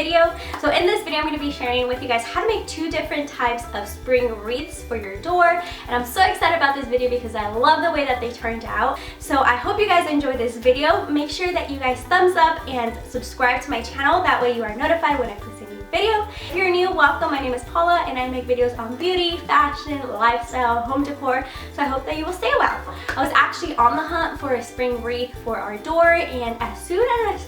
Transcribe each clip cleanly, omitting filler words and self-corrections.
video. So in this video, I'm going to be sharing with you guys how to make 2 different types of spring wreaths for your door. And I'm so excited about this video because I love the way that they turned out. So I hope you guys enjoyed this video. Make sure that you guys thumbs up and subscribe to my channel. That way you are notified when I post a new video. If you're new, welcome. My name is Paula and I make videos on beauty, fashion, lifestyle, home decor. So I hope that you will stay a while. I was actually on the hunt for a spring wreath for our door, and as soon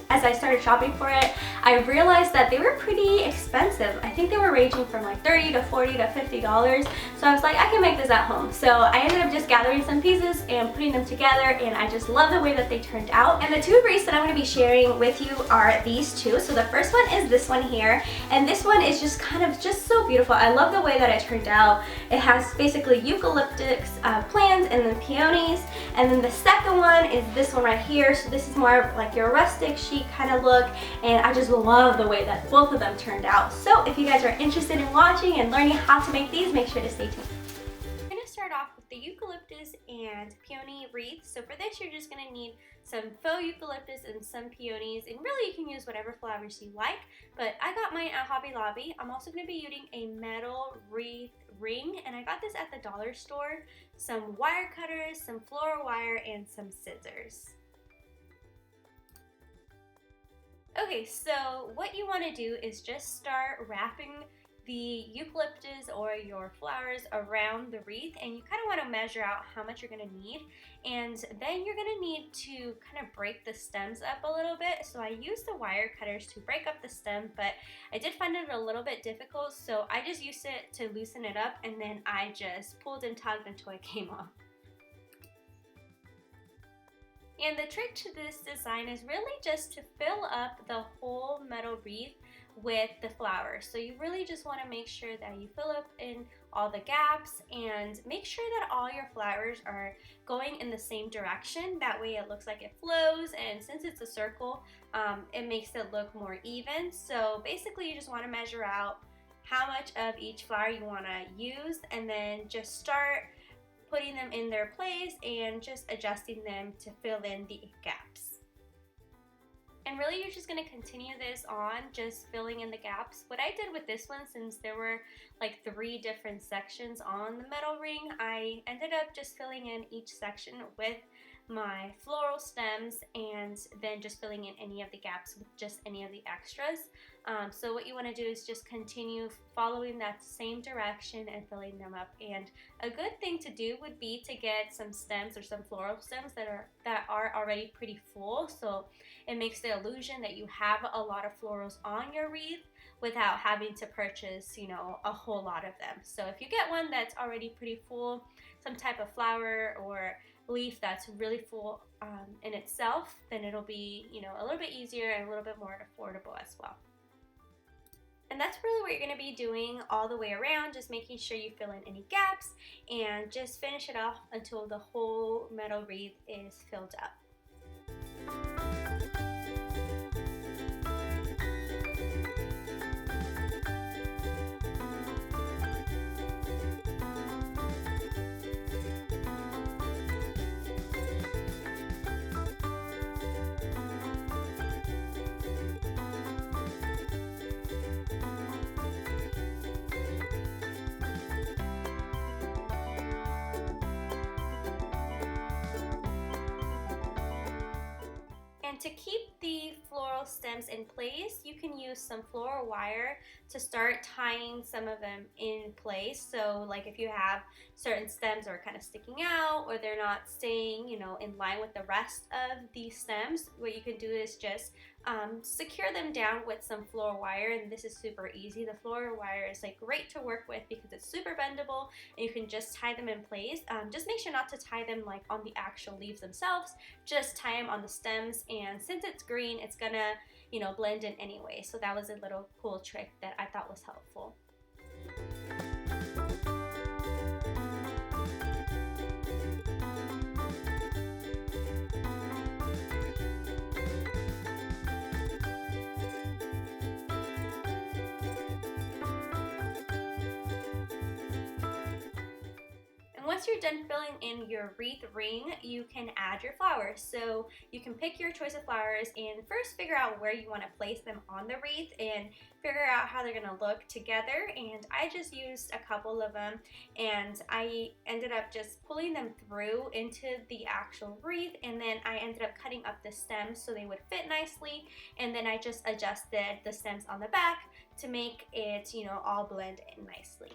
as I started shopping for it, I realized that they were pretty expensive. I think they were ranging from like $30 to $40 to $50. So I was like, I can make this at home. So I ended up just gathering some pieces and putting them together, and I just love the way that they turned out. And the 2 wreaths that I'm going to be sharing with you are these 2. So the first one is this one here, and this one is just kind of just so beautiful. I love the way that it turned out. It has basically eucalyptus plants and then peonies, and then the second one is this one right here. So this is more like your rustic chic kind of look, and I just love the way that both of them turned out. So if you guys are interested in watching and learning how to make these, make sure to stay tuned. I'm going to start off with the eucalyptus and peony wreath. So for this, you're just going to need some faux eucalyptus and some peonies, and really you can use whatever flowers you like, but I got mine at Hobby Lobby. I'm also going to be using a metal wreath ring, and I got this at the dollar store, some wire cutters, some floral wire, and some scissors. Okay, so what you want to do is just start wrapping the eucalyptus or your flowers around the wreath, and you kind of want to measure out how much you're going to need, and then you're going to need to kind of break the stems up a little bit. So I used the wire cutters to break up the stem, but I did find it a little bit difficult, so I just used it to loosen it up, and then I just pulled and tugged until it came off. And the trick to this design is really just to fill up the whole metal wreath with the flowers. So you really just want to make sure that you fill up in all the gaps and make sure that all your flowers are going in the same direction. That way it looks like it flows, and since it's a circle, it makes it look more even. So basically you just want to measure out how much of each flower you want to use, and then just start putting them in their place and just adjusting them to fill in the gaps. And really you're just going to continue this on, just filling in the gaps. What I did with this one, since there were like 3 different sections on the metal ring, I ended up just filling in each section with my floral stems, and then just filling in any of the gaps with just any of the extras. So what you want to do is just continue following that same direction and filling them up. And a good thing to do would be to get some stems or some floral stems that are already pretty full, so it makes the illusion that you have a lot of florals on your wreath without having to purchase, you know, a whole lot of them. So if you get one that's already pretty full, some type of flower or leaf that's really full in itself, then it'll be, you know, a little bit easier and a little bit more affordable as well. And that's really what you're going to be doing all the way around, just making sure you fill in any gaps and just finish it off until the whole metal wreath is filled up. And to keep the floral stems in place, you can use some floral wire to start tying some of them in place. So like if you have certain stems that are kind of sticking out, or they're not staying, you know, in line with the rest of the stems, what you can do is just secure them down with some floral wire. And this is super easy. The floral wire is like great to work with because it's super bendable and you can just tie them in place. Just make sure not to tie them like on the actual leaves themselves, just tie them on the stems, and since it's green, it's gonna, you know, blend in anyway. So that was a little cool trick that I thought was helpful. Once you're done filling in your wreath ring, you can add your flowers. So you can pick your choice of flowers and first figure out where you want to place them on the wreath and figure out how they're going to look together. And I just used a couple of them, and I ended up just pulling them through into the actual wreath, and then I ended up cutting up the stems so they would fit nicely, and then I just adjusted the stems on the back to make it, you know, all blend in nicely.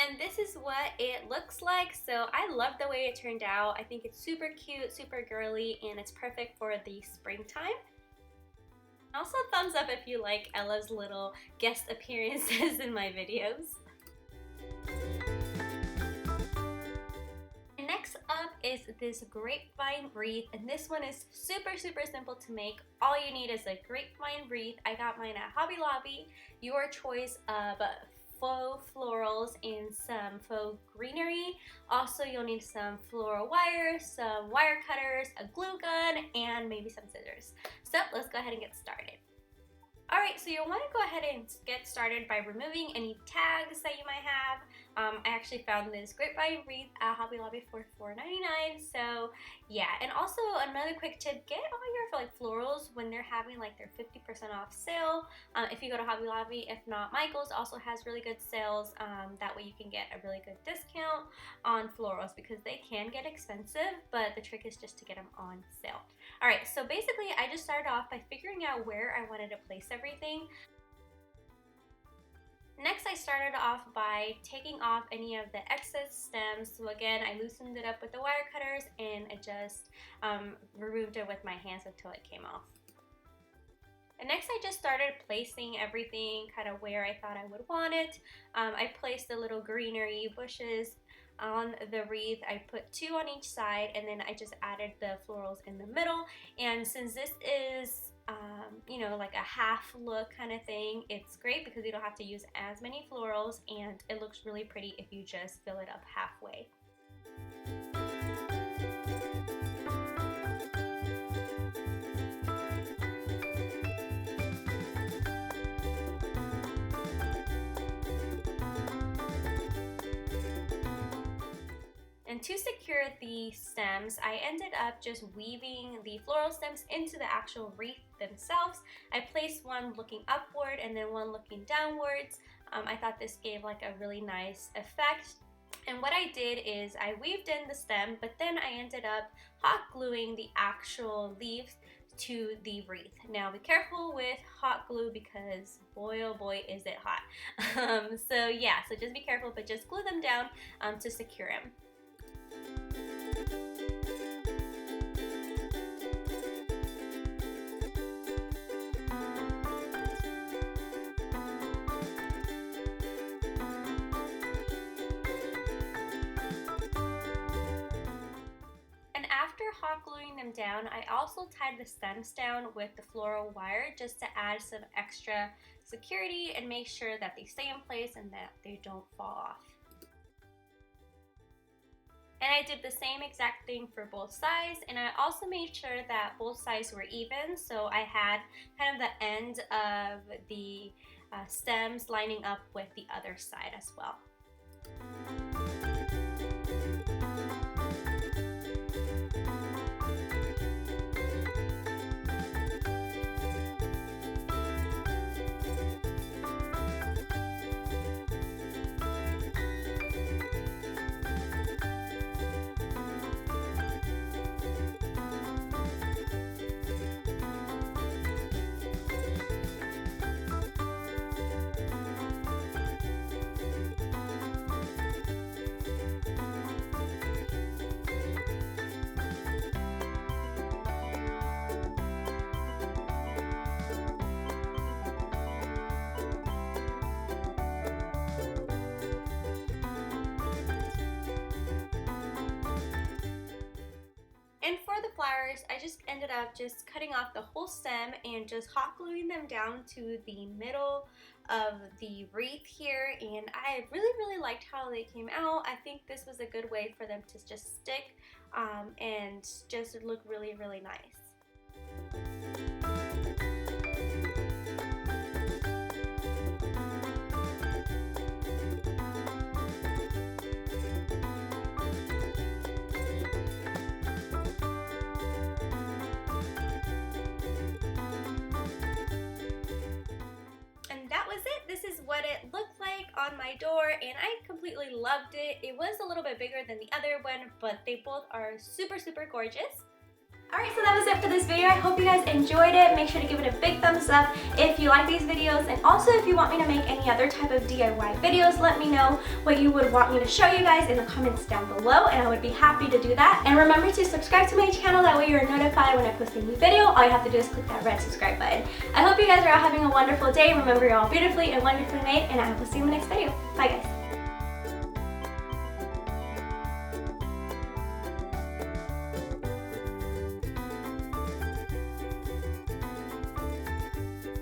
And this is what it looks like. So I love the way it turned out. I think it's super cute, super girly, and it's perfect for the springtime. Also, thumbs up if you like Ella's little guest appearances in my videos. Next up is this Grapevine Wreath, and this one is super simple to make. All you need is a grapevine wreath. I got mine at Hobby Lobby. Your choice of faux florals and some faux greenery. Also, you'll need some floral wire, some wire cutters, a glue gun, and maybe some scissors. So let's go ahead and get started. Alright, so you'll want to go ahead and get started by removing any tags that you might have. I actually found this Grapevine Wreath at Hobby Lobby for $4.99, so yeah. And also another quick tip, get all your like florals when they're having like their 50% off sale. If you go to Hobby Lobby, if not, Michael's also has really good sales. That way you can get a really good discount on florals because they can get expensive, but the trick is just to get them on sale. Alright, so basically I just started off by figuring out where I wanted to place everything. Next, I started off by taking off any of the excess stems. So again, I loosened it up with the wire cutters and I just removed it with my hands until it came off. And next, I just started placing everything kind of where I thought I would want it. I placed the little greenery bushes on the wreath. I put 2 on each side, and then I just added the florals in the middle. And since this is you know, like a half look kind of thing, it's great because you don't have to use as many florals, and it looks really pretty if you just fill it up halfway. And to secure the stems, I ended up just weaving the floral stems into the actual wreath themselves. I placed one looking upward and then one looking downwards. I thought this gave like a really nice effect. And what I did is I weaved in the stem, but then I ended up hot gluing the actual leaves to the wreath. Now be careful with hot glue because boy oh boy is it hot. So yeah, so just be careful, but just glue them down to secure them. Hot gluing them down, I also tied the stems down with the floral wire just to add some extra security and make sure that they stay in place and that they don't fall off. And I did the same exact thing for both sides, and I also made sure that both sides were even, so I had kind of the end of the stems lining up with the other side as well. And for the flowers, I just ended up just cutting off the whole stem and just hot gluing them down to the middle of the wreath here, and I really liked how they came out. I think this was a good way for them to just stick and just look really nice. That was it. This is what it looked like on my door, and I completely loved it. It was a little bit bigger than the other one, but they both are super gorgeous. Alright, so that was it for this video. I hope you guys enjoyed it. Make sure to give it a big thumbs up if you like these videos, and also if you want me to make any other type of DIY videos, let me know what you would want me to show you guys in the comments down below, and I would be happy to do that. And remember to subscribe to my channel, that way you're notified when I post a new video. All you have to do is click that red subscribe button. I hope you guys are all having a wonderful day. Remember, you're all beautifully and wonderfully made, and I will see you in the next video. Bye guys.